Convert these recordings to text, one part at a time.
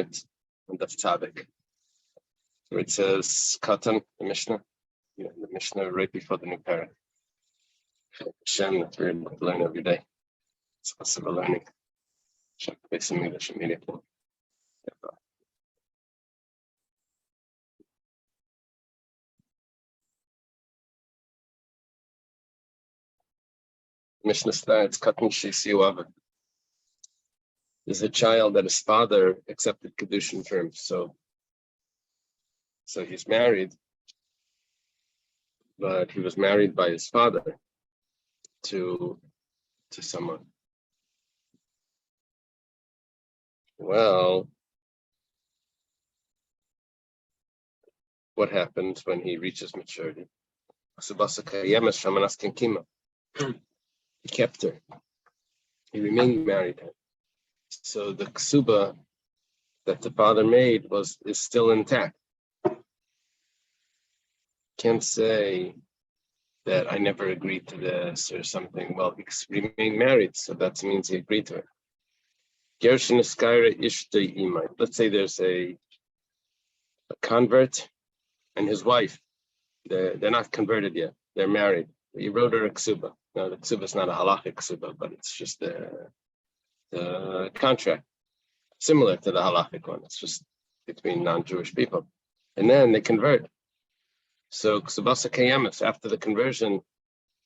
start on Daf Tzaddik, where it says Katan, the Mishnah, the Mishnah right before the new parak. Hashem, that we're able to learn every day. It's possible learning. Check base in English immediately. Mishnah starts Katan Shisiuava. There's a child that his father accepted Kedushin for him. So he's married, but he was married by his father to someone. Well, what happens when he reaches maturity? He kept her. He remained married to her. So the ksuba that the father made is still intact. Can't say that I never agreed to this or something. Well, he remained married, so that means he agreed to it. Let's say there's a convert and his wife. They're not converted yet. They're married. He wrote her a ksuba. Now, the ksuba is not a halachic ksuba, but it's just the contract, similar to the halachic one. It's just between non-Jewish people. And then they convert. So ksubasa kayemis, after the conversion,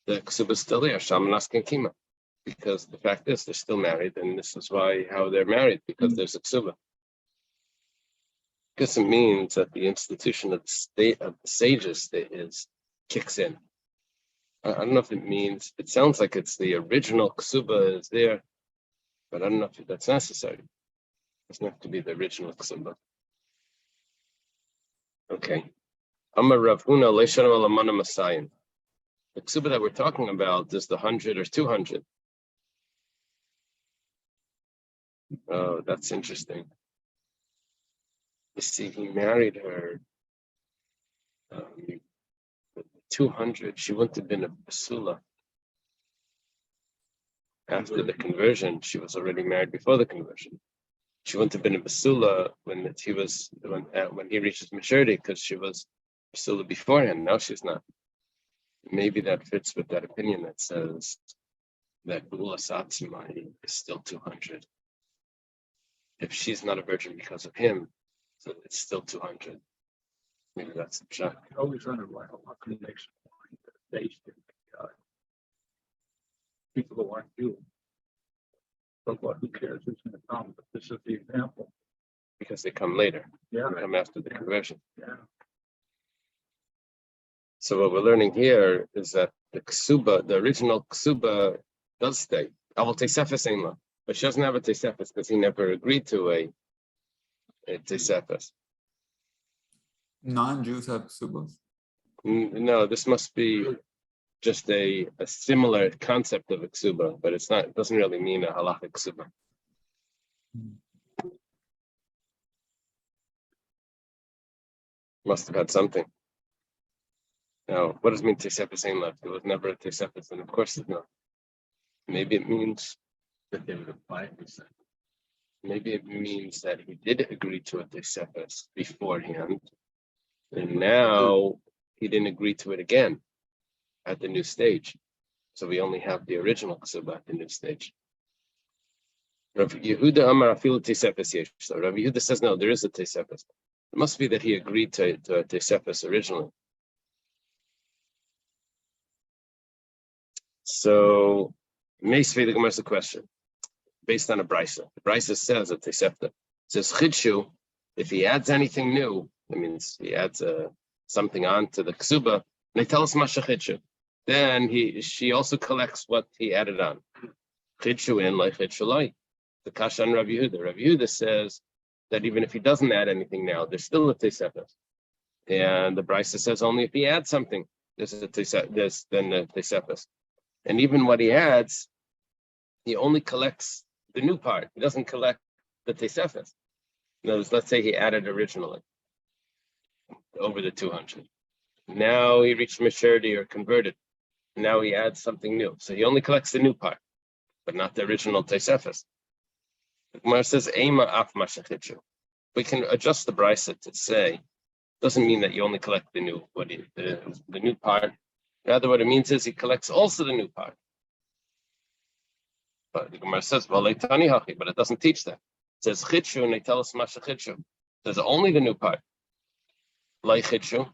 the ksuba is still there, shamanas kenkima. Because the fact is, they're still married, and this is how they're married, because there's a ksuba. Because it means that the institution of the sages kicks in. I don't know if it means, it sounds like it's the original ksuba is there, but I don't know if that's necessary. It doesn't have to be the original ksuba. Okay. Amar Rav Huna leishana alamana masayim. The ksuba that we're talking about is the 100 or 200. Oh, that's interesting. You see, he married her 200. She wouldn't have been a basula. After the conversion, she was already married before the conversion. She wouldn't have been a basula when he reaches maturity, because she was basula beforehand. Now she's not. Maybe that fits with that opinion that says that Gula Satsumai is still 200. If she's not a virgin because of him, so it's still 200. Maybe that's the shot. I always wonder why makes based in people who aren't Jews. But who cares who's going to come? But this is the example. Because they come later. Yeah. They come after the conversion. Yeah. So what we're learning here is that the ksuba, the original ksuba, does stay. Aval teisefes einla, but she doesn't have a teisefes because he never agreed to a teisefes. Non-Jews have ksubos? No, this must be just a similar concept of a ksuba, but it's not. It doesn't really mean a halachic ksuba. Must have had something. Now, what does it mean teisefes einla? There was never a teisefes, and of course it's not. Maybe it means that they would apply it. Maybe it means that he did agree to a teisefes beforehand, and now he didn't agree to it again at the new stage. So we only have the original ksuba at the new stage. Rav Yehuda Amar afilu teisefes yesh. So Rav Yehuda says no, there is a teisefes. It must be that he agreed to a teisefes originally. So Meisvei the Gemara is a question based on a brisa. The brisa says a teisefta. It says chidshu, if he adds anything new, that means he adds something on to the ksuba, and they tell us masha chidshu. Then she also collects what he added on. Chidshu in like chidshu loy. The kashan Rav Yehuda. Rav Yehuda says that even if he doesn't add anything now, there's still a teisefta. And the brisa says only if he adds something, there's then the teisefta. And even what he adds, he only collects the new part. He doesn't collect the teisefes. In other words, let's say he added originally over the 200. Now he reached maturity or converted. Now he adds something new. So he only collects the new part, but not the original teisefes. The Gemara says, Eima af mashachichu. we can adjust the brisa to say, doesn't mean that you only collect the new new part. Rather, what it means is he collects also the new part. But the Gemara says, well, but it doesn't teach that. It says chitshu, and they tell us masha chitshu. It says only the new part. Like chitshu,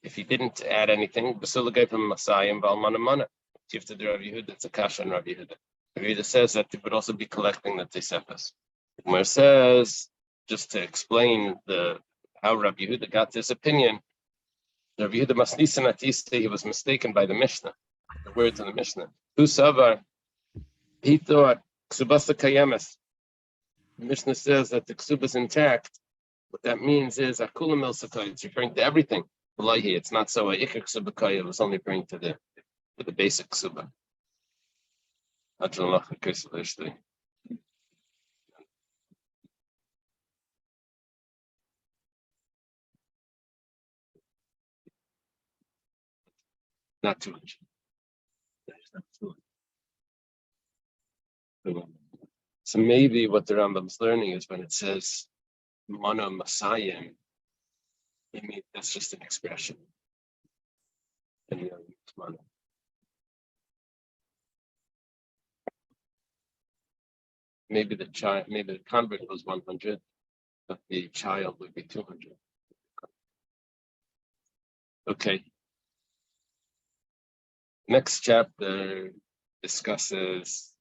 if he didn't add anything, basula gave him masayim valmana mana. If the Rav Yehuda, it's a kasha and Rav Yehuda. Rav Yehuda says that they would also be collecting the tesefes. The Gemara says, just to explain how Rav Yehuda got this opinion, Rav Yehuda masnisan atiste, he was mistaken by the Mishnah, the words in the Mishnah. Who savar? He thought ksubasa kayemes. The Mishnah says that the ksuba is intact. What that means is akula mil sakay. It's referring to everything. It's not so. Ikar ksuba kaya. It was only referring to the basic ksuba. Not too much. So maybe what the Rambam's learning is when it says mana masayim, I mean that's just an expression. Maybe the convert was 100, but the child would be 200. Okay. Next chapter discusses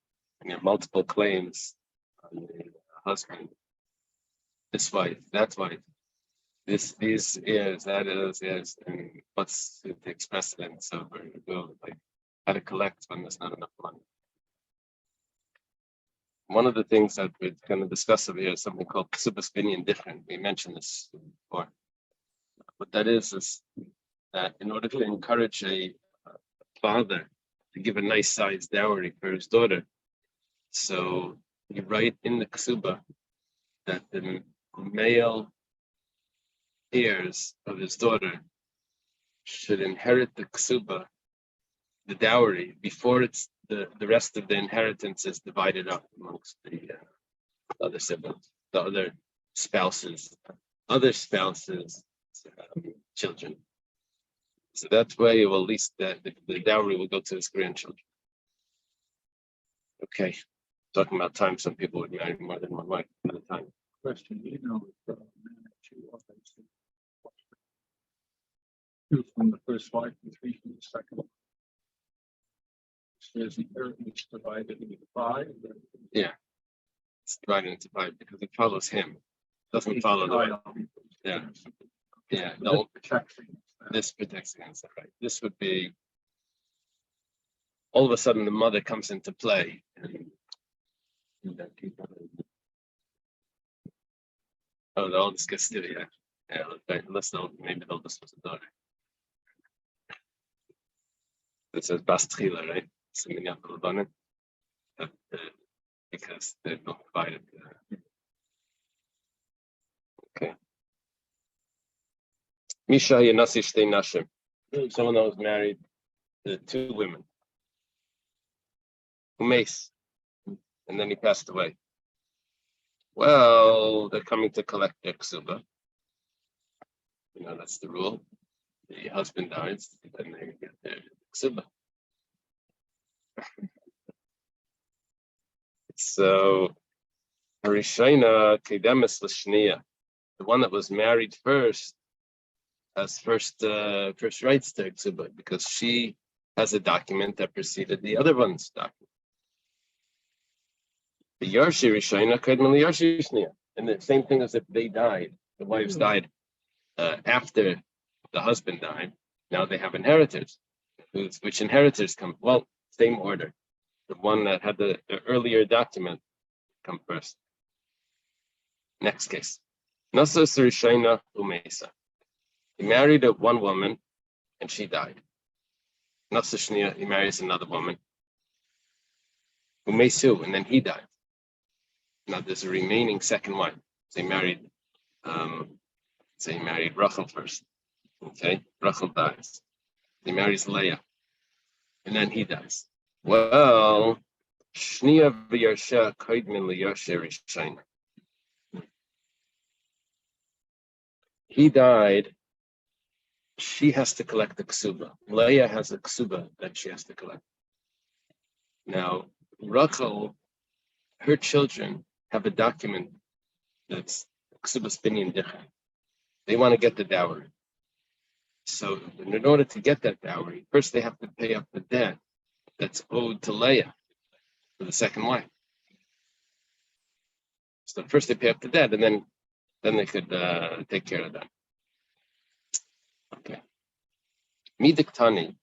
multiple claims on the husband. This wife, that wife, this is, that is, and what's the takes precedence over like how to collect when there's not enough money. One of the things that we're going to discuss over here is something called Kesubos different. We mentioned this before. What that is that in order to encourage a father to give a nice sized dowry for his daughter, so you write in the Kesuba that the male heirs of his daughter should inherit the Kesuba, the dowry, before it's the rest of the inheritance is divided up amongst the other siblings, the other spouses, children. So that way, at least the dowry will go to his grandchildren. Okay, talking about time, some people would marry more than one wife at a time. Question, two from the first wife and three from the second one. So is the inheritance divided into 5? Yeah, it's divided into 5 because it follows him. It doesn't follow the wife. Yeah. No, this protects against that, right? This would be all of a sudden the mother comes into play. Oh, the oldest gets to unless maybe the oldest was a daughter. It says Bas Tchila, right? Because they're not divided. Okay. Misha Yanasi Shtei Nashim. Someone that was married to 2 women. Umeis. And then he passed away. Well, they're coming to collect their ksuba. That's the rule. The husband dies, then they get their ksuba. So, Harishayna Kedemis Lashniya, the one that was married first, has first rights to ksuba because she has a document that preceded the other one's document. The Yarshi Rishayna Kedman Yarshi Shniya, and the same thing as if they died, the wives died after the husband died. Now they have inheritors. Which inheritors come? Well, same order. The one that had the earlier document come first. Next case. Nasa Rishayna Umesa. He married one woman and she died. Nasa Shniya, he marries another woman. Umesu, and then he died. Now there's a remaining second wife. So he married Rachel first. Okay, Rachel dies. He marries Leah, and then he dies. Well, Shniya v'Yarsha Kaidmin l'Yarsha Rishayna. he died, she has to collect the ksuba. Leah has a ksuba that she has to collect. Now, Rachel, her children have a document that's ksubas binyan dicha. They want to get the dowry. So in order to get that dowry, first they have to pay up the debt that's owed to Leah for the second wife. So first they pay up the debt, and then they could take care of that. Okay. Midiktani,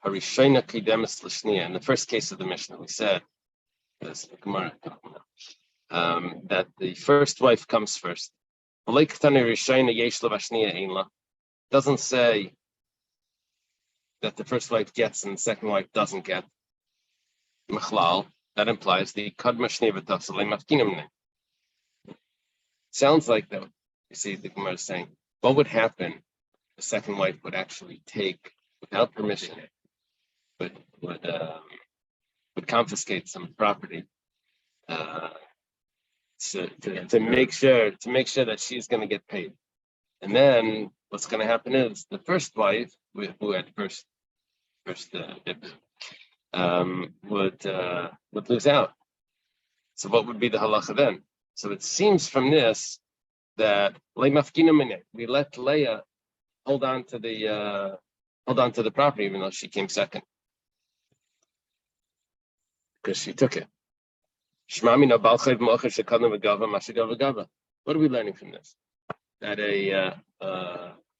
harishayna kidemis l'shniya. In the first case of the Mishnah, we said that the first wife comes first. Doesn't say that the first wife gets and the second wife doesn't get. That implies the sounds like though. You see, the Gemara is saying, what would happen? The second wife would actually take, without permission, would confiscate some property to make sure that she's going to get paid. And then what's going to happen is the first wife, who had first would lose out. So what would be the halacha then? So it seems from this that we let Leah hold on to the property even though she came second because she took it. What are we learning from this? That a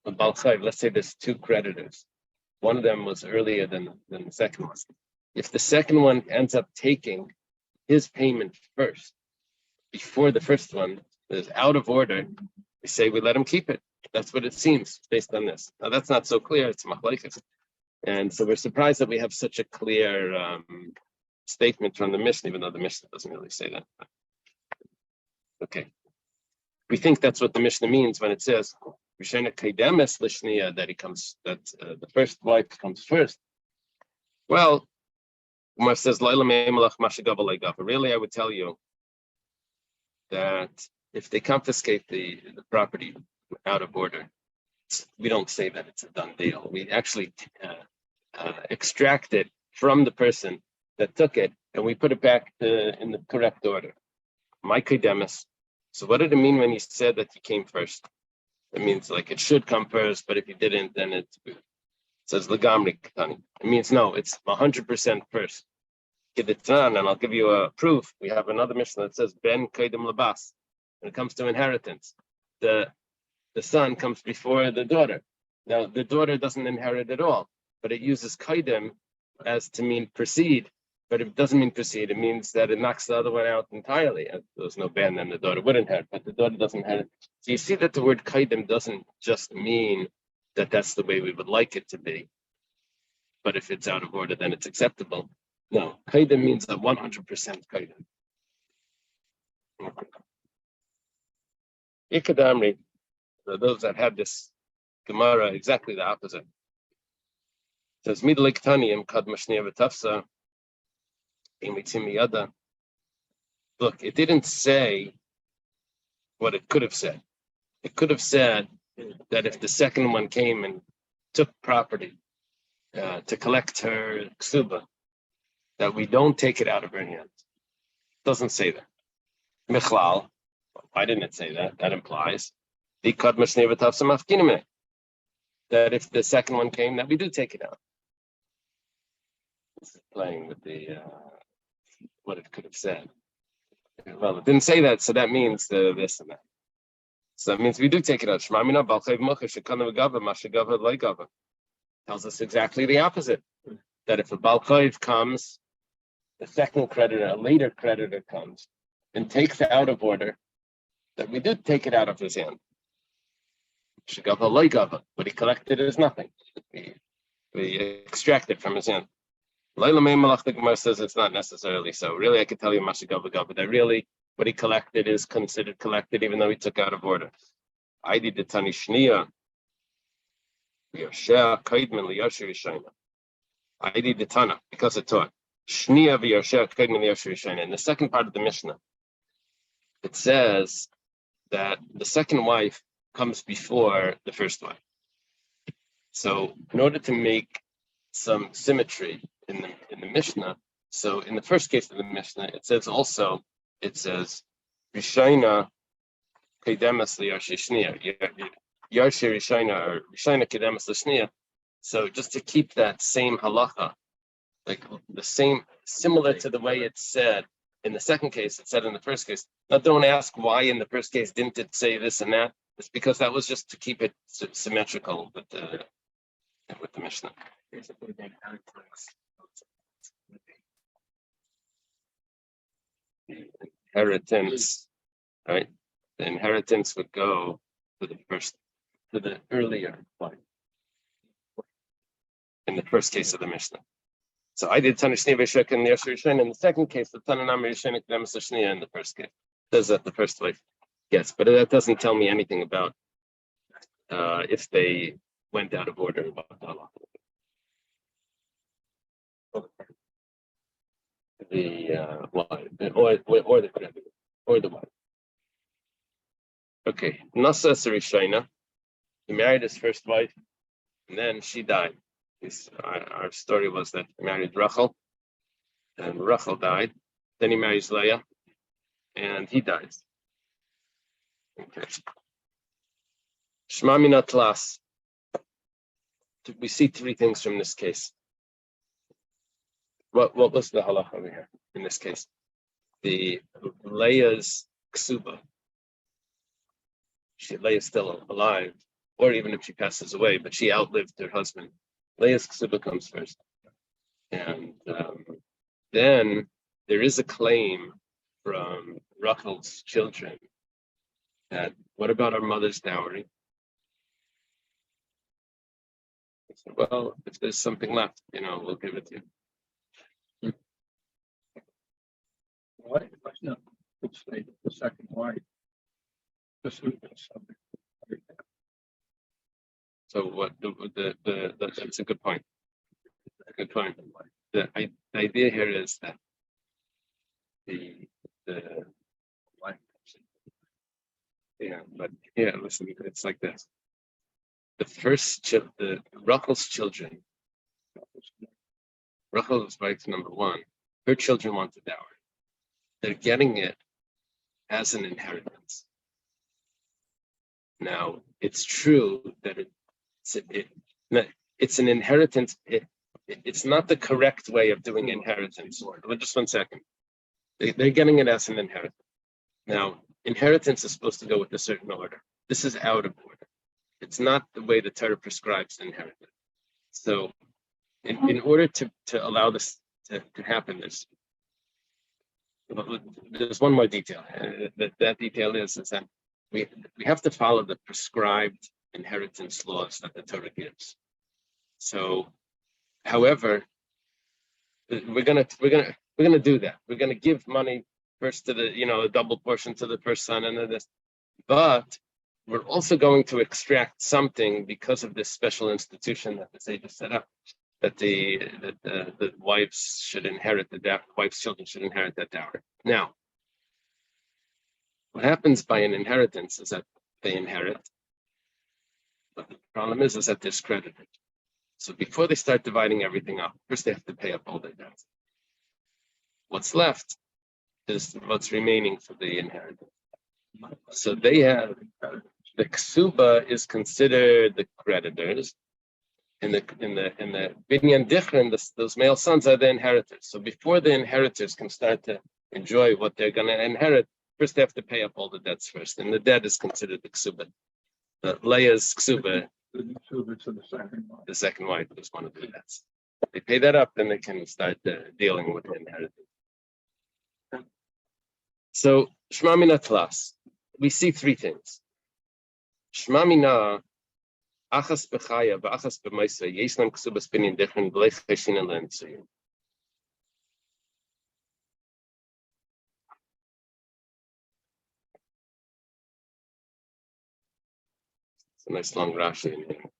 balchayv, let's say there's two creditors. One of them was earlier than the second one. If the second one ends up taking his payment first, before the first one is out of order, we say we let him keep it. That's what it seems based on this. Now that's not so clear. It's machlekes, and so we're surprised that we have such a clear statement from the Mishnah, even though the Mishnah doesn't really say that. Okay, we think that's what the Mishnah means when it says that the first wife comes first. Well, Umar says, really, I would tell you that if they confiscate the property out of order, we don't say that it's a done deal. We actually extract it from the person that took it, and we put it back in the correct order. My kedemis. So what did it mean when he said that he came first? It means like it should come first, but if he didn't, then it says legamri katani. It means no, it's 100% first. And I'll give you a proof. We have another Mishnah that says ben kedem labas. When it comes to inheritance, the son comes before the daughter. Now the daughter doesn't inherit at all, but it uses kedem as to mean proceed. But it doesn't mean proceed. It means that it knocks the other one out entirely. And there's no ban, then the daughter would inherit, but the daughter doesn't inherit. So you see that the word kedem doesn't just mean that that's the way we would like it to be. But if it's out of order, then it's acceptable. No, kedem means a 100% kedem. Ikadamri, those that had this Gemara, exactly the opposite. It says, Midlik Taniyim kad mashniya v'tafsa. Look, it didn't say what it could have said. It could have said that if the second one came and took property to collect her ksuba, that we don't take it out of her hands. It doesn't say that. Michlal, why didn't it say that? That implies that if the second one came, that we do take it out. This is playing with the what it could have said. Well, it didn't say that, so that means this and that. So that means we do take it out. Tells us exactly the opposite. That if a balchayv comes, the second creditor, a later creditor comes and takes it out of order, that we do take it out of his hand. What he collected is nothing. We extract it from his hand. The Gemara says it's not necessarily so. Really, I could tell you that really what he collected is considered collected, even though he took out of order. I did the Tani Shniya. I did the Tana because it taught. Shniya v'yarsheh kaidman liyashir yishayna. In the second part of the Mishnah, it says that the second wife comes before the first wife. So in order to make some symmetry in the Mishnah, so in the first case of the Mishnah, it says Rishayna Kedemas Liyarshe Yarshe Rishayna or Rishayna Kedemas Lishniya. So just to keep that same halacha, like the same, similar to the way it's said in the second case, it said in the first case. Now don't ask why in the first case didn't it say this and that. It's because that was just to keep it symmetrical with the Mishnah. The inheritance, right? The inheritance would go to the earlier wife in the first case of the Mishnah. So I did Tanishni Veshek in the Yashir in the second case, the Tananam Rishonik Demasashniya in the first case. It says that the first wife gets, but that doesn't tell me anything about if they went out of order about Allah. The wife, or the creditor, or the wife. Okay, Nasa Sarishayna, he married his first wife, and then she died. Our story was that he married Rachel, and Rachel died. Then he marries Leah, and he dies. Okay. Shema Mina Tlas. We see three things from this case. What was the halacha over here in this case? The Leah's ksuba. Leah's still alive, or even if she passes away, but she outlived her husband. Leah's ksuba comes first, and then there is a claim from Rachel's children that what about our mother's dowry? Said, well, if there's something left, we'll give it to you. Why? No, it's the second wife. This is something. So what? That's a good point. Good point. The idea here is that the listen, it's like this. The first the Rachel's children. Rachel's wife number one. Her children want the dowry. They're getting it as an inheritance. Now, it's true that it's an inheritance. It's not the correct way of doing inheritance. Just 1 second. They're getting it as an inheritance. Now, inheritance is supposed to go with a certain order. This is out of order. It's not the way the Torah prescribes inheritance. So, in order to allow this to happen, there's one more detail. That detail is that we have to follow the prescribed inheritance laws that the Torah gives. So, however, we're gonna do that. We're gonna give money first to a double portion to the first son, and then this. But we're also going to extract something because of this special institution that the Seder set up, that the wives should inherit wife's children should inherit that dowry. Now, what happens by an inheritance is that they inherit, but the problem is that they're credited. So before they start dividing everything up, first they have to pay up all their debts. What's left is what's remaining for the inheritance. So they have the ksuba is considered the creditors, and the binyan dichrin, those male sons are the inheritors. So before the inheritors can start to enjoy what they're going to inherit, first they have to pay up all the debts first, and the debt is considered the ksuba. Leah's ksuba, the second wife, is one of the debts. They pay that up, then they can start dealing with the inheritance. So Shema Mina Tlas, we see three things. Shema Mina achas bechaya v'achas b'maisa yeslam ksubas binyan dichrin v'leich cheshina le'entzuyim. It's a nice long Rashi in here.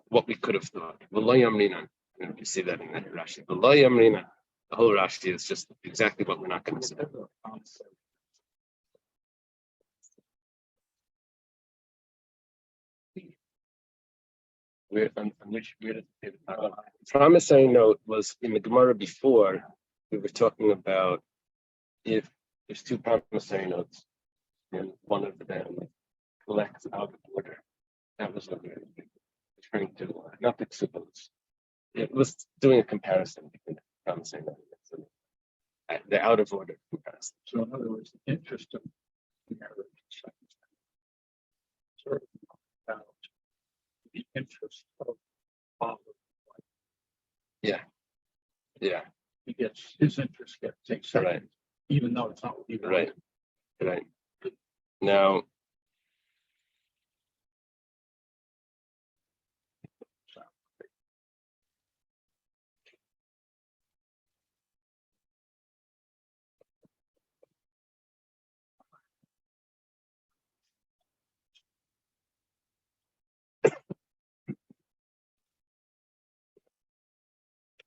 What we could have thought. V'lo yamrinan. You see that in that Rashi. V'lo yamrinan. The whole Rashi is just exactly what we're not going to say. Promissory note was in the Gemara before. We were talking about if there's two promissory notes and one of them collects out of order. That was what we were referring to, not the Kesubos. It was doing a comparison between the promissory note and the out of order comparison. So in other words, the interest of marriage sort of about the interest of father. Yeah. He gets his interest takes second, Right. even though it's not what he Right. wanted. Right. Now,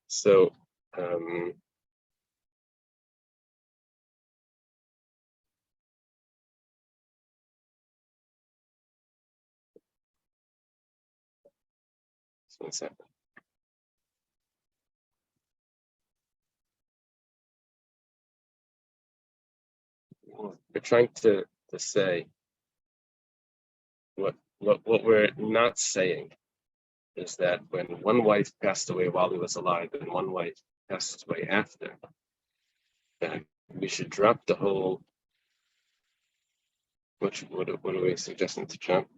so one second. We're trying to say what we're not saying is that when one wife passed away while he was alive and one wife passed away after, that we should drop the whole. What are we suggesting to drop?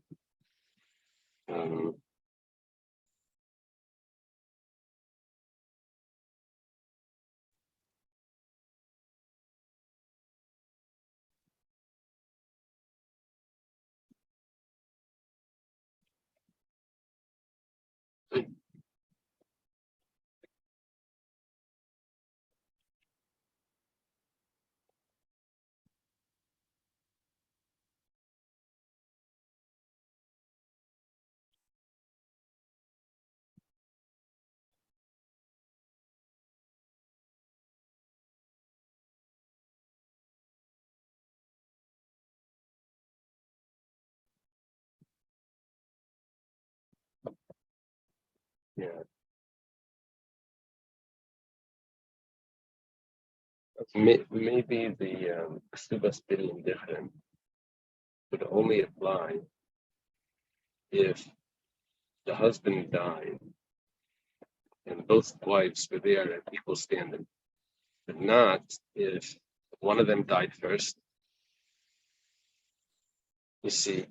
Yeah. Maybe the Kesubos Daf would only apply if the husband died and both wives were there at equal standing, but not if one of them died first. You see,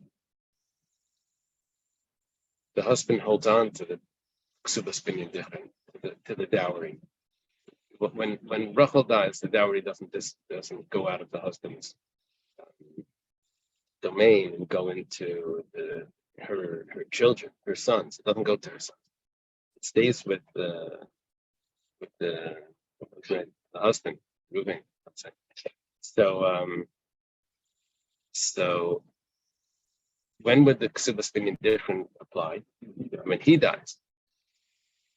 the husband holds on to the Kesubos Daf, to the dowry. When Rachel dies, the dowry doesn't go out of the husband's domain and go into her children, her sons. It doesn't go to her sons. It stays with the husband, Reuben. Let's say. So when would the Kesubos Daf apply? When he dies,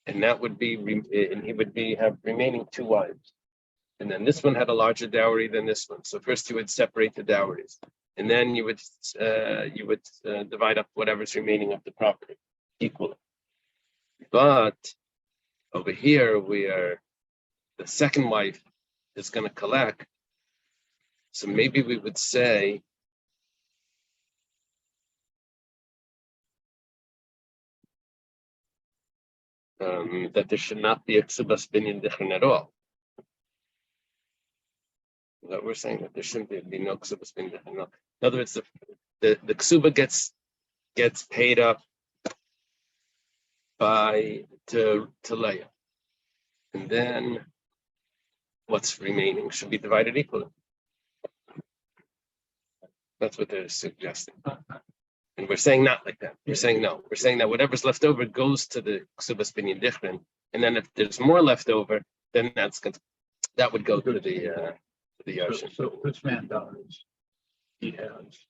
and that would be, and he would have remaining two wives, and then this one had a larger dowry than this one. So first you would separate the dowries, and then you would divide up whatever's remaining of the property equally. But over here, the second wife is going to collect. So maybe we would say that there should not be a Kesubos Daf at all. That we're saying that there shouldn't be no Kesubos Daf. In other words, the ksuba gets paid up to Leah, and then what's remaining should be divided equally. That's what they're suggesting, and we're saying not like that. We're saying no. We're saying that whatever's left over goes to the Kesubos Daf, and then if there's more left over, then that would go to the ocean. So this man dies. He has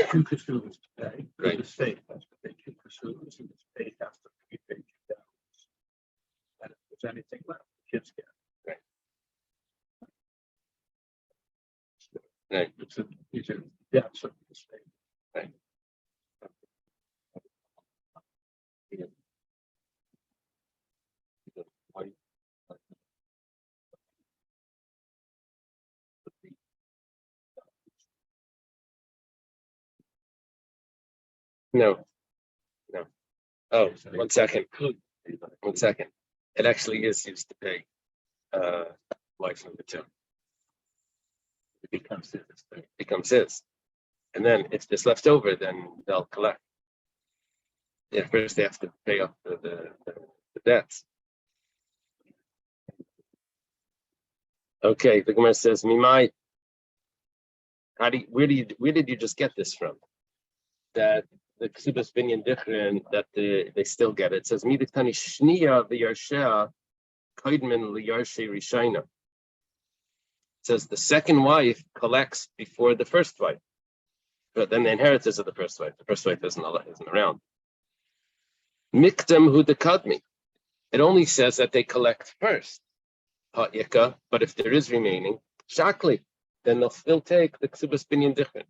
two Kesubos to pay. Right. The state has to pay two Kesubos, and the state has to pay $2,000. And if there's anything left, the kids get. Right. These are debts of the state. Right. No, no. Oh, 1 second. 1 second. It actually is used to pay wife number 2. It becomes his. It becomes his. And then if there's left over, then they'll collect. Yeah, first they have to pay off the debts. Okay, the Gemara says, Mimai, where did you just get this from? That the Kesubos Binyan Dichrin, that they still get it. It says, Midiktani Shniya v'Yarshea Koidman liyarshe Rishayna. It says the second wife collects before the first wife, but then the inheritors of the first wife. The first wife isn't around. Mikdam hu dekadmi. It only says that they collect first. Ha'ika, but if there is remaining, shakli, then they'll still take the Kesubos Binyan Dichrin,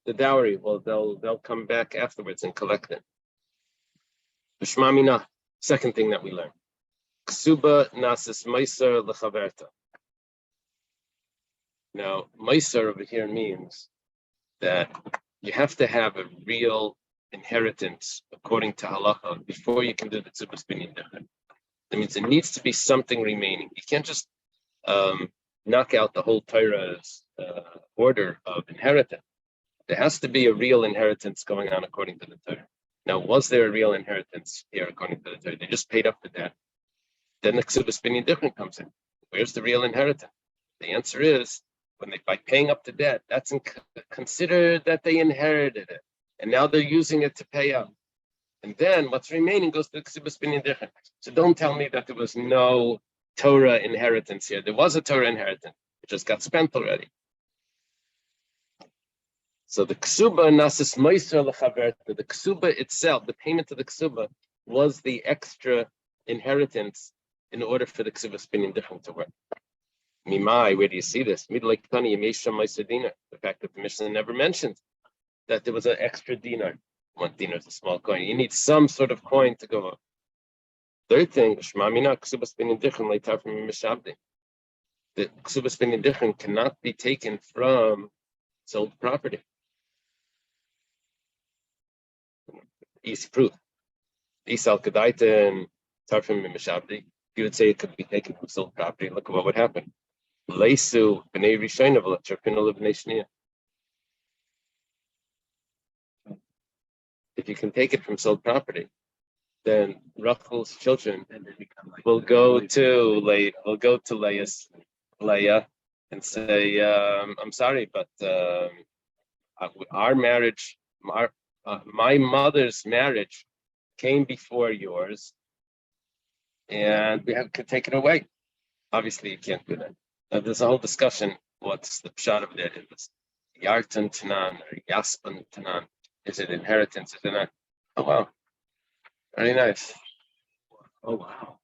the dowry. Well, they'll come back afterwards and collect it. B'shmamina. Second thing that we learn. Ksuba nasis meiser lechaverta. Now, meiser over here means that you have to have a real inheritance according to halacha before you can do the Kesubos Binyan Dichrin. That means there needs to be something remaining. You can't just knock out the whole Torah's order of inheritance. There has to be a real inheritance going on according to the Torah. Now, was there a real inheritance here according to the Torah? They just paid up the debt. Then the Kesubos Binyan Dichrin comes in. Where's the real inheritance? The answer is, by paying up the debt, that's considered that they inherited it. And now they're using it to pay up. And then what's remaining goes to the Kesubos Binyan Dichrin. So don't tell me that there was no Torah inheritance here. There was a Torah inheritance. It just got spent already. So the Ksuba nasis meiser lechaverta, the Ksuba itself, the payment to the Ksuba, was the extra inheritance in order for the Kesubos Binyan Dichrin to work. Mimai, where do you see this? The fact that the Mishnah never mentioned that there was an extra dinar. 1 dinar is a small coin. You need some sort of coin to go up. Third thing, the Kesubos Binyan Dichrin cannot be taken from sold property. Easy proof. Isal Kedaita and Tarfim Mishabdi. You would say it could be taken from sold property. Look at what would happen. Leisu b'nei Rishayna v'la'Tarfinu b'nei Shniya. If you can take it from sold property, then Rachel's children will go to Leah and say, "I'm sorry, but our marriage, my mother's marriage, came before yours, and we have to take it away." Obviously, you can't do that. There's a whole discussion. What's the pshat of that? Is Yartan Tanan or Yaspan Tanan? Is it inheritance? Is it not? Oh wow, very nice. Oh wow.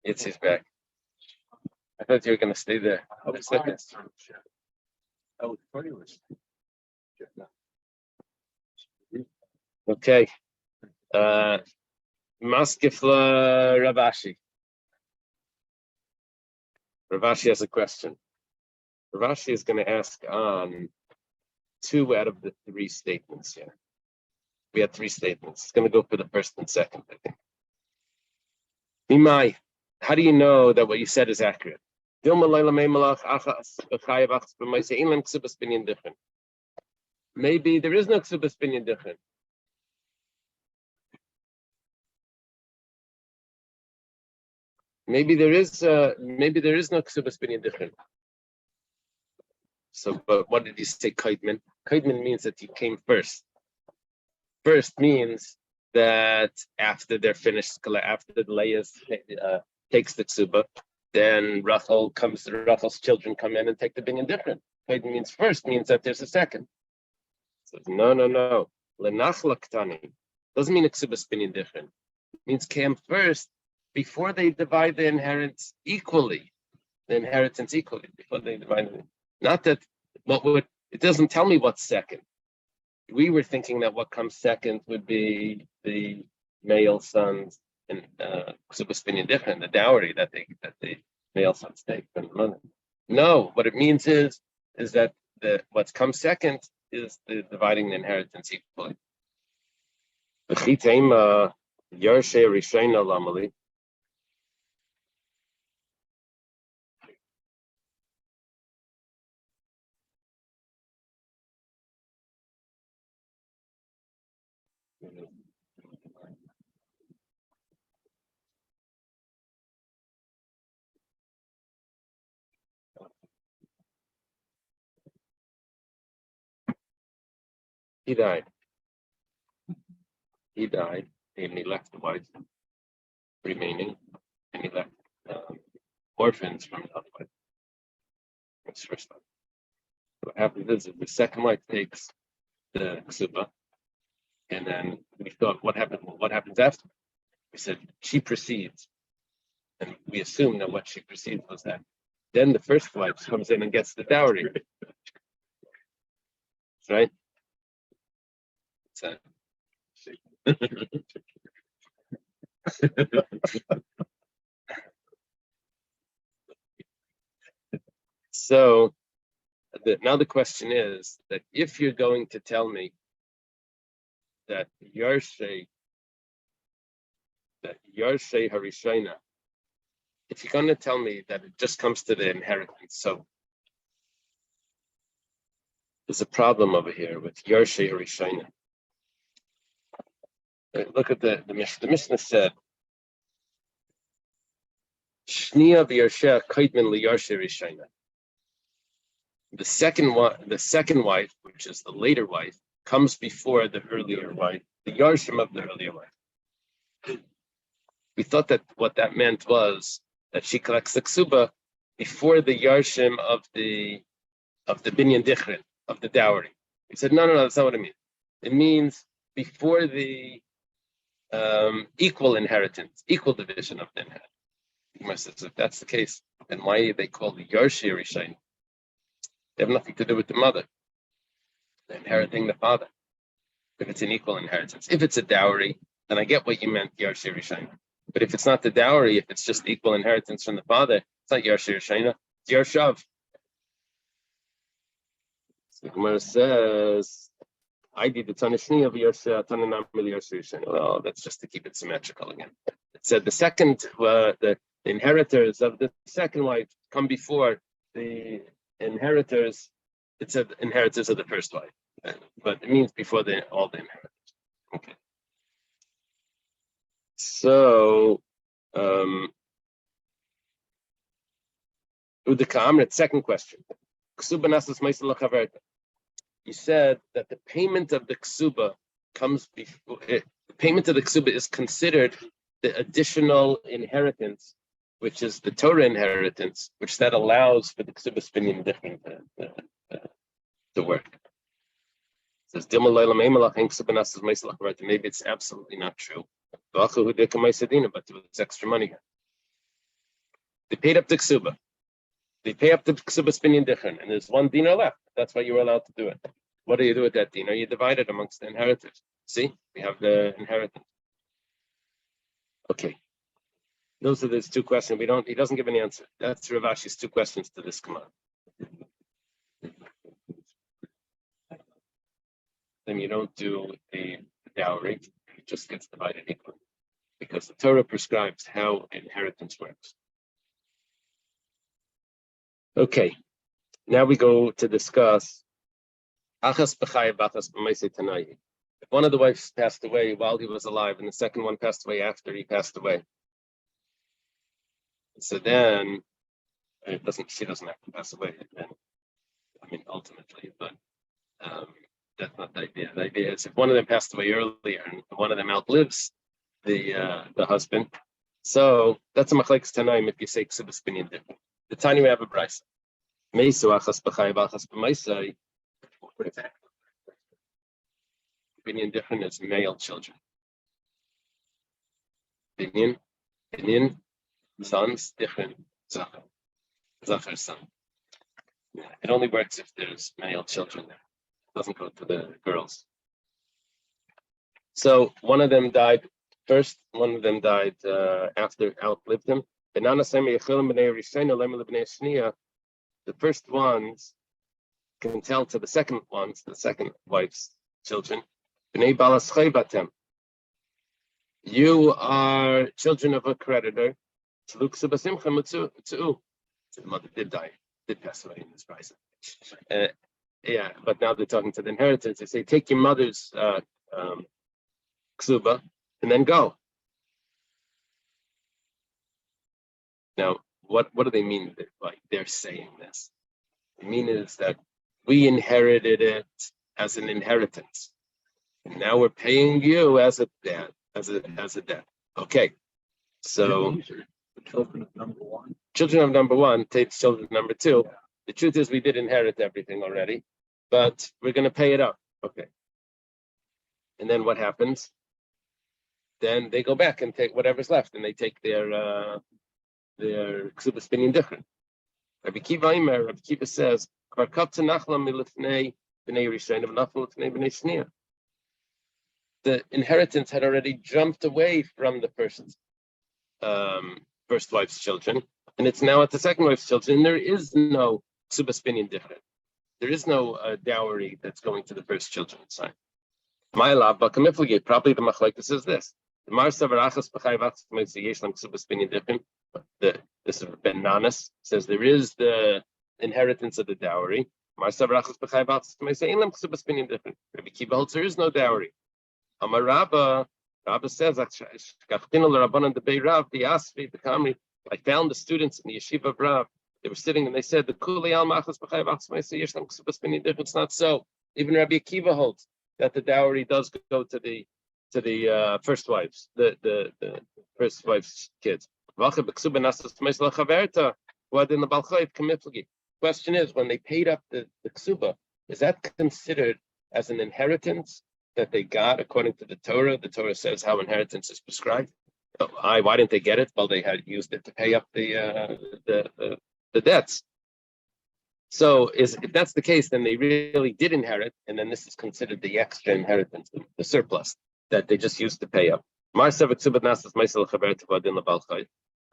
It's his back. I thought you were going to stay there. Oh, Okay. Maskifla Ravashi. Ravashi has a question. Ravashi is going to ask on 2 out of the 3 statements here. We had 3 statements. It's going to go for the first and second, I think. Mimai, how do you know that what you said is accurate? Maybe there is no Kesubos Binyan Dichrin. Maybe there is no Kesubos Binyan Dichrin. So, but what did you say, Kaidman? Kaidman means that you came first. First means that after they're finished, after the Leah takes the Ksuba, then Rachel's children come in and take the Binyan Dichrin. Kaidman means first, means that there's a second. So no. Lenachlaktani doesn't mean a Kesubos Binyan Dichrin. It means came first before they divide the inheritance equally. Before they divide it. Not that it doesn't tell me what's second. We were thinking that what comes second would be the male sons and Kesubos Binyan Dichrin, the dowry that the male sons take from the mother. No, what it means is that what comes second is the dividing the inheritance equally. V'chitema Yarshe Rishayna Lamali. He died. He died, and he left the wife remaining, and he left orphans from the other wife. That's the first one. What happens is that the second wife takes the ksuba, and then we thought, what happened? Well, what happens after? We said she proceeds, and we assumed that what she proceeds was that. Then the first wife comes in and gets the dowry, right? So, so now the question is that if you're going to tell me that Yarshe Harishayna, if you're going to tell me that it just comes to the inheritance, so there's a problem over here with Yarshe Harishayna. Look at the Mishnah. The Mishnah said, Shniya v'Yarshe kaidmin liYarshe Harishayna. The second wife, which is the later wife, comes before the earlier wife, the Yarshim of the earlier wife. We thought that what that meant was that she collects the ksuba before the Yarshim of the binyan dichrin, of the dowry. We said, no, that's not what it means. It means before the equal inheritance, equal division of the inheritance. So if that's the case, then why are they called the Yarshi Rishain? They have nothing to do with the mother. They're inheriting the father. If it's an equal inheritance. If it's a dowry, then I get what you meant, Yarshi Rishain. But if it's not the dowry, if it's just equal inheritance from the father, it's not Yarshi Rishain, it's Yarshav. So the Gemara says, I did the Tanishni of Yarsha, Tananam Yarshi Rishain. Well, that's just to keep it symmetrical again. It said the second, the inheritors of the second wife come before the inheritors. It said inheritors of the first wife, but it means before all the inheritors. Okay. So, second question. You said that the payment of the ksuba comes before the payment of the ksuba is considered the additional inheritance, which is the Torah inheritance, which that allows for the ksuba spinning different to work. It says maybe it's absolutely not true, but it's extra money here. They paid up the ksuba. They pay up the ksuba spinning different, and there's one dinar left. That's why you were allowed to do it. What do you do with that dinar? You divide it amongst the inheritors. See, we have the inheritance. Okay. Those are those two questions. He doesn't give any answer. That's Rav Ashi's two questions to this command. Then you don't do a dowry, it just gets divided equally. Because the Torah prescribes how inheritance works. Okay, now we go to discuss Achas B'chai B'achas B'maisei Tanayi. If one of the wives passed away while he was alive, and the second one passed away after he passed away, so then she doesn't have to pass away. Then, ultimately, but that's not the idea. The idea is if one of them passed away earlier and one of them outlives the husband, so that's a machlekes tanaim if you say ksubas binyan different. The tiny we have a brisa. Meisu achas b'chai v'achas b'maisai. Binyan different is male children. Binyan sons different. Zachar son. Yeah, it only works if there's male children there. It doesn't go to the girls. So one of them died first, one of them died after outlived him. The first ones can tell to the second wife's children, B'nei balas chaybatem. You are children of a creditor. The mother did pass away in this price. Yeah, but now they're talking to the inheritance. They say, take your mother's ksuba and then go. Now, what do they mean by they're saying this? The mean is that we inherited it as an inheritance. And now we're paying you as a debt, as a debt. Okay. So Children of number one. Children of number one takes children of number two. Yeah. The truth is we did inherit everything already, but we're going to pay it up. Okay. And then what happens? Then they go back and take whatever's left, and they take their Kesubos Binyan different. Rabbi Kiva says, the inheritance had already jumped away from the person's first wife's children, and it's now at the second wife's children. And there is no Kesubos Binyan different. There is no dowry that's going to the first children's side. My love, but probably the machlokes is this. This is Ben Nanas says there is the inheritance of the dowry. Rabbi Kiva holds there is no dowry. Amar Rabba says, I found the students in the yeshiva of Rav. They were sitting and they said, it's not so. Even Rabbi Akiva holds that the dowry does go to the first wives, the first wife's kids. Question is, when they paid up the ksuba, is that considered as an inheritance that they got according to the Torah? The Torah says how inheritance is prescribed. Why didn't they get it? Well, they had used it to pay up the debts. So if that's the case, then they really did inherit, and then this is considered the extra inheritance, the surplus that they just used to pay up.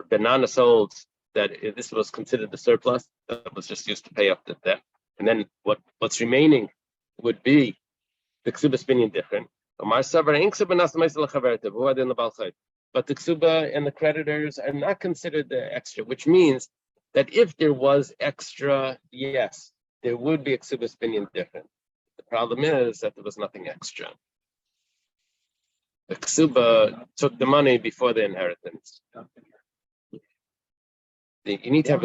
Bananas holds that this was considered the surplus that was just used to pay up the debt, and then what's remaining would be the Kesubos Binyan different. But the ksuba and the creditors are not considered the extra, which means that if there was extra, yes, there would be a Kesubos Binyan different. The problem is that there was nothing extra. The ksuba took the money before the inheritance. You need to have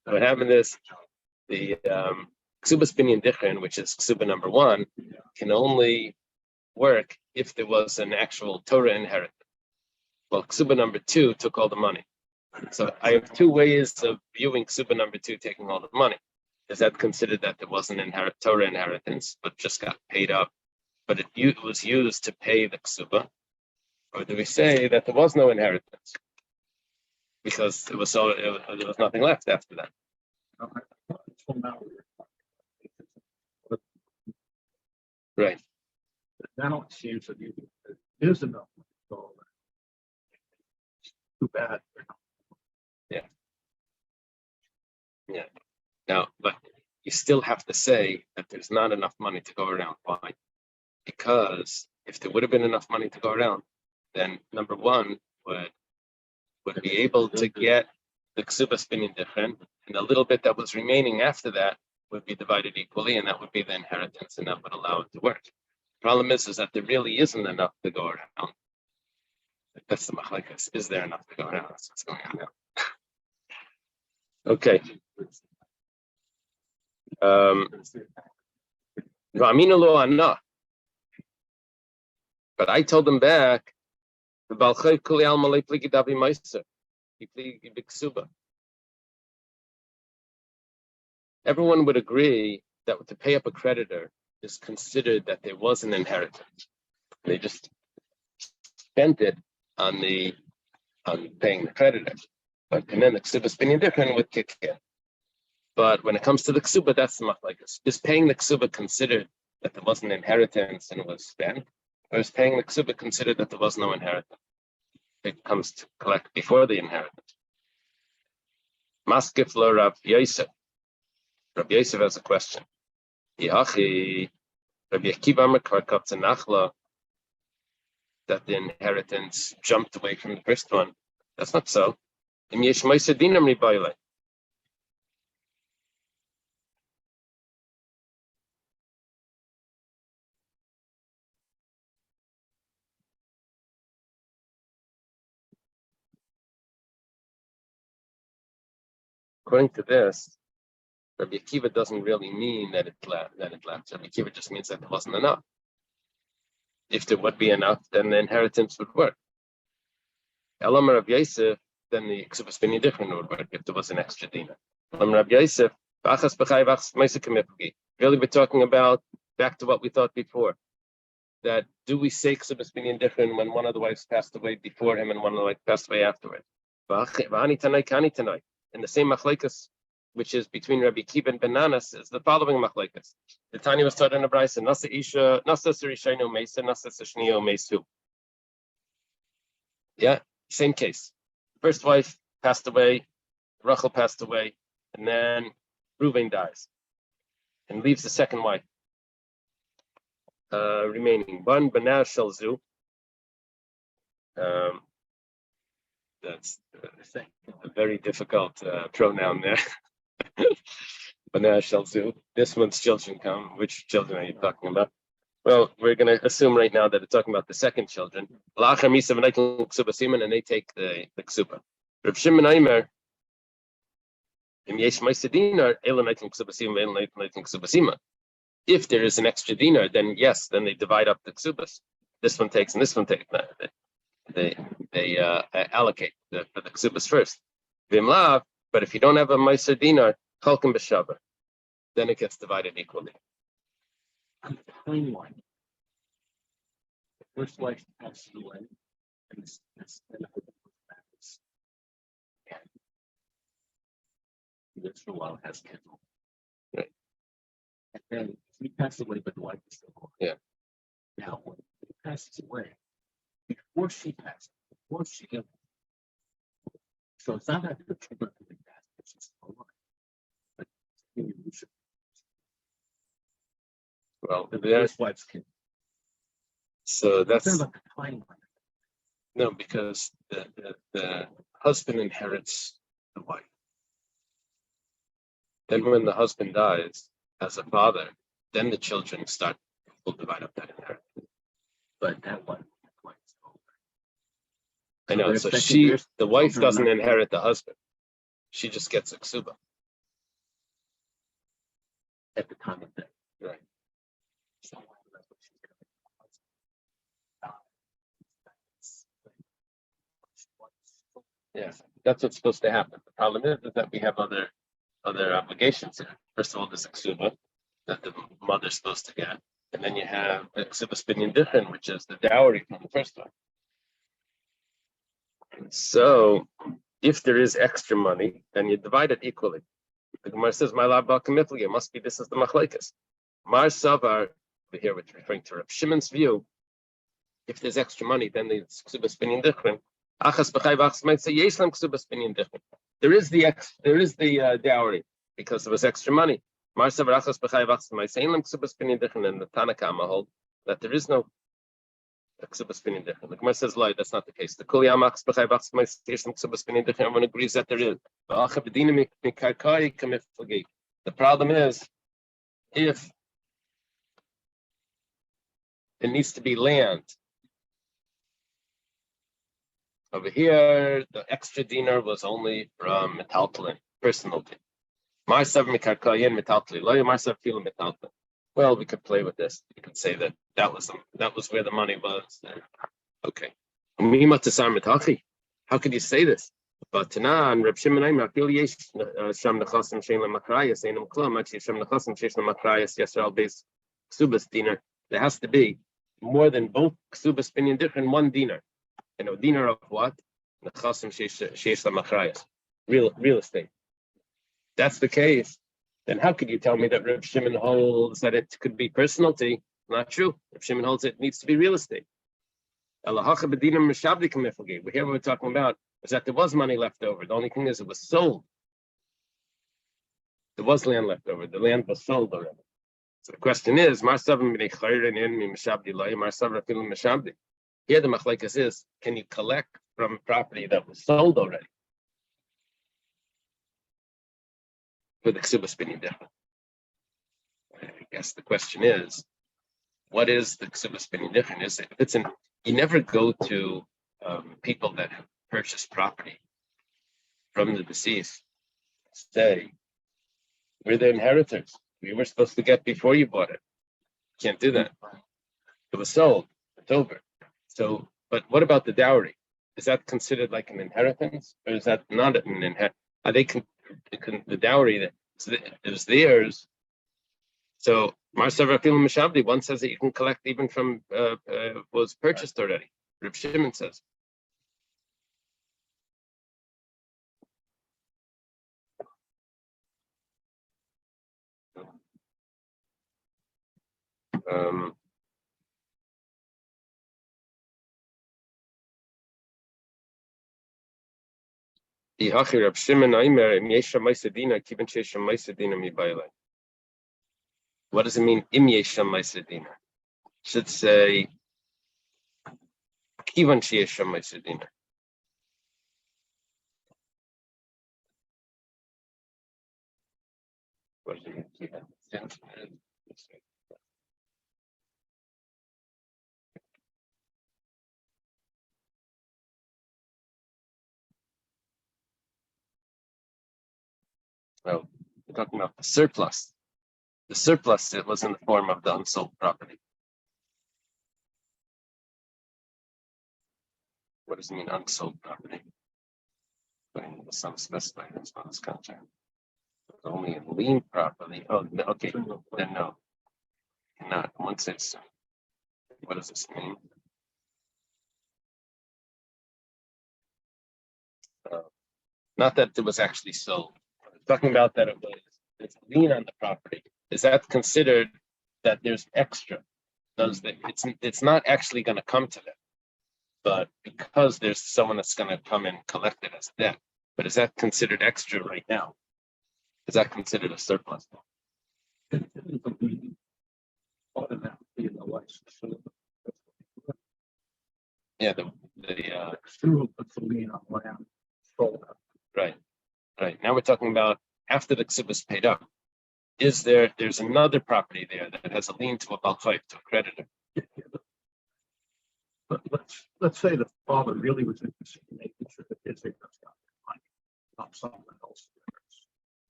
what happened is the Kesubos Binyan different, which is ksuba number one, can only work if there was an actual Torah inheritance. Well, ksuba number two took all the money. So I have two ways of viewing ksuba number two taking all the money. Is that considered that there wasn't Torah inheritance, but just got paid up, but it was used to pay the ksuba? Or do we say that there was no inheritance because there was nothing left after that? Right. Now it seems that there is enough. Too bad. Yeah. Now, but you still have to say that there's not enough money to go around. Why? Because if there would have been enough money to go around, then number one would be able to get the Kesubos Binyan different, and the little bit that was remaining after that would be divided equally, and that would be the inheritance, and that would allow it to work. The problem is that there really isn't enough to go around. That's the machlokes. Is there enough to go around? That's what's going on now. Okay. But I told them back, everyone would agree that to pay up a creditor is considered that there was an inheritance. They just spent it on paying the creditor. And then the Kesubos Binyan different would kick in. But when it comes to the ksuba, that's the machlokes. Is paying the ksuba considered that there was an inheritance and it was spent? Or is paying the ksuba considered that there was no inheritance? It comes to collect before the inheritance. Maskif lo Rav Yosef. Rav Yosef has a question. Yachi, Rabbi Akiva Amar Karkatz Nachla, that the inheritance jumped away from the first one. That's not so. Im yesh ma'aser dinam ribayle. According to this, Rabbi Akiva doesn't really mean that it left. Rabbi Akiva just means that there wasn't enough. If there would be enough, then the inheritance would work. Elamar Rav Yosef, then the Kesubos Binyan different would work if there was an extra dinar. Elamar Rav Yosef, really, we're talking about back to what we thought before. That do we say Kesubos Binyan different when one of the wives passed away before him and one of the wives passed away afterward? And the same machlekes, which is between Rabbi Akiva and Bananas, is the following machlekes. The Tanya was taught in a brayso, Nasa Isha, Nasa Sarishayno Mesa, Nasa Sashnio Mesu. Yeah, same case. First wife passed away, Rachel passed away, and then Reuven dies and leaves the second wife remaining. One Bananas Shalzu. That's a very difficult pronoun there. This one's children come. Which children are you talking about? Well, we're going to assume right now that it's talking about the second children. And they take the ksuba. Reb Shimon Aimer, if there is an extra dinar, then yes, then they divide up the ksubas. This one takes and this one takes. They allocate for the ksubas first. Vimlav, but if you don't have a meiser dinar, chalkim b'shavar, then it gets divided equally. On the timeline, the first wife passes away, and this matters. And lives for a while, has kids. Right. And then he passes away, but the wife is still alive. Yeah. Now, when he passes away, before she passes, before she gets, so it's not that the children really pass, it's just alive. But Well, the first wife's kid. so that's About the timeline. no, because the husband inherits the wife. Then when the husband dies as a father, then the children will divide up that inheritance. But that one, wife's over. I know. So the wife doesn't inherit the husband. She just gets a ksuba. At the time of death. Right. So Yeah, that's what's supposed to happen. The problem is that we have other obligations here. First of all, there's a ksuba that the mother's supposed to get, and then you have the Kesubos Binyan different, which is the dowry from the first one. So, if there is extra money, then you divide it equally. The Gemara says, "My lab it must be this is the machlekes." Mar Savar, here we're referring to Reb Shimon's view. If there's extra money, then the Kesubos Binyan different. Achas b'chai v'achas might say yeslam Kesubos Binyan different. There is the dowry because there was extra money. Mar Savar achas b'chai v'achas might say yeslam Kesubos Binyan different, and the Tanakama hold that there is no Kesubos Binyan different. The Gemara says, "Lie, that's not the case." The Kol Yam achas b'chai v'achas might say yeslam Kesubos Binyan different. Everyone agrees that there is. The problem is if it needs to be land. Over here, the extra dinar was only from metaltalin, personality. Well, we could play with this. You could say that was where the money was. Okay. How could you say this? But Tanan, Reb Shimon Aimer, Sham Nechasim Shein LaMakrayas, Einam Klum, actually Sham Nechasim Sheish LaMakrayas, Yisrael Beis Kesubos dinar. There has to be more than both Kesubos Binyan different, one dinar. You know, dinar of what? Nechasim Sheish LaMakrayas, real estate. That's the case. Then how could you tell me that Reb Shimon holds that it could be personality? Not true. Reb Shimon holds it needs to be real estate. Here what we're talking about is that there was money left over. The only thing is it was sold. There was land left over. The land was sold already. So the question is, here the machlekes is, can you collect from property that was sold already? For the Kesubos Daf. I guess the question is, what is the Kesubos Daf? Is if it's you never go to people that have purchased property from the deceased, say, we're the inheritors. We were supposed to get before you bought it. Can't do that. It was sold. It's over. So, but what about the dowry? Is that considered like an inheritance, or is that not an inheritance? Are they the dowry that is theirs? So, Marsav Rafilim Mishabdi, one says that you can collect even from was purchased already. Reb Shimon says. What does it mean? Im yesham ma'asedina. Should say kivan sheyesham ma'asedina. What does it mean? Well, we're talking about the surplus. The surplus, it was in the form of the unsold property. What does it mean, unsold property? Some specified as well as contract. Only in lien property. Oh, okay. Then no. Not once it's. What does this mean? Not that it was actually sold. Talking about that it's lien on the property. Is that considered that there's extra? It's not actually going to come to them, but because there's someone that's going to come and collect it as debt. But is that considered extra right now? Is that considered a surplus? Yeah, right. Now we're talking about after the Kesubos paid up. There's another property there that has a lien to a balchayv, to a creditor. But let's say the father really was interested in making sure that his income got money, not someone else.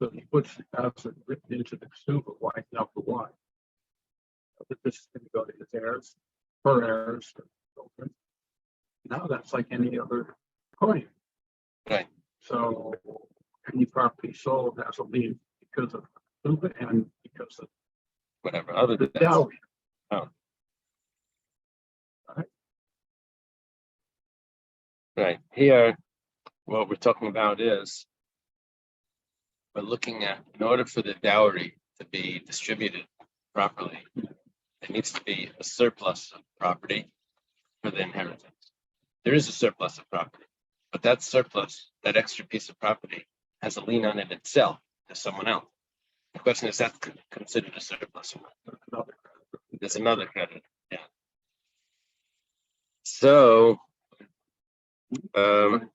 So he puts the asset written into the Kesuba, wife out the wife. But this is going to go to his heirs, her heirs, her children. Now that's like any other coin. Right. So any property sold has a lien because of Kesuba and because of Whatever other the dowry. Oh. Right. Here, what we're talking about is we're looking at, in order for the dowry to be distributed properly, there needs to be a surplus of property for the inheritance. There is a surplus of property, but that surplus, that extra piece of property, has a lien on it itself to someone else. The question is, that considered a surplus or not? There's another credit. Yeah. So, we're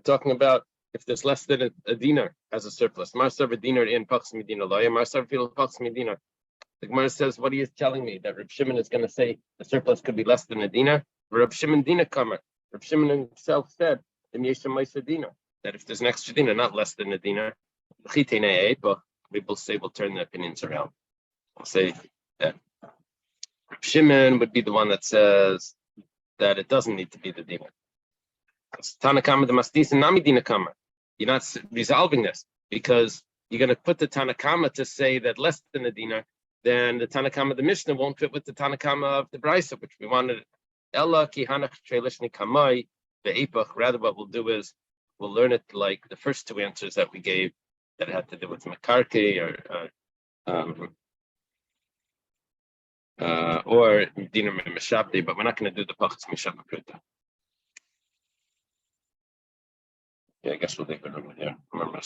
talking about if there's less than a dinar as a surplus. Marsav a dinar in pachs medina loya. Marsav fil pachs medina. The Gemara says, what are you telling me? That Reb Shimon is going to say the surplus could be less than a dinar? Reb Shimon dina kamer. Reb Shimon himself said, that if there's an extra dinar, not less than a dinar, we will say we'll turn the opinions around. We'll say that Reb Shimon would be the one that says that it doesn't need to be the dinar. Tanakama the mastis and nami dina kamer. You're not resolving this because you're going to put the Tanakama to say that less than a dinar, then the Tanakama of the Mishnah won't fit with the Tanakama of the Brisa, which we wanted. Ella ki hanach treilishni kamai the epach. Rather, what we'll do is we'll learn it like the first two answers that we gave that had to do with Makarki or or dinner meshabdi, but we're not going to do the pachas mishabakrita. Yeah, I guess we'll leave it over here. Remember,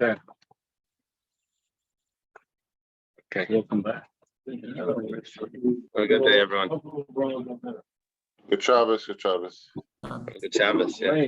Okay, okay. welcome back. Have a good day, everyone. Good Shabbos, good Shabbos. Good Shabbos. Yeah.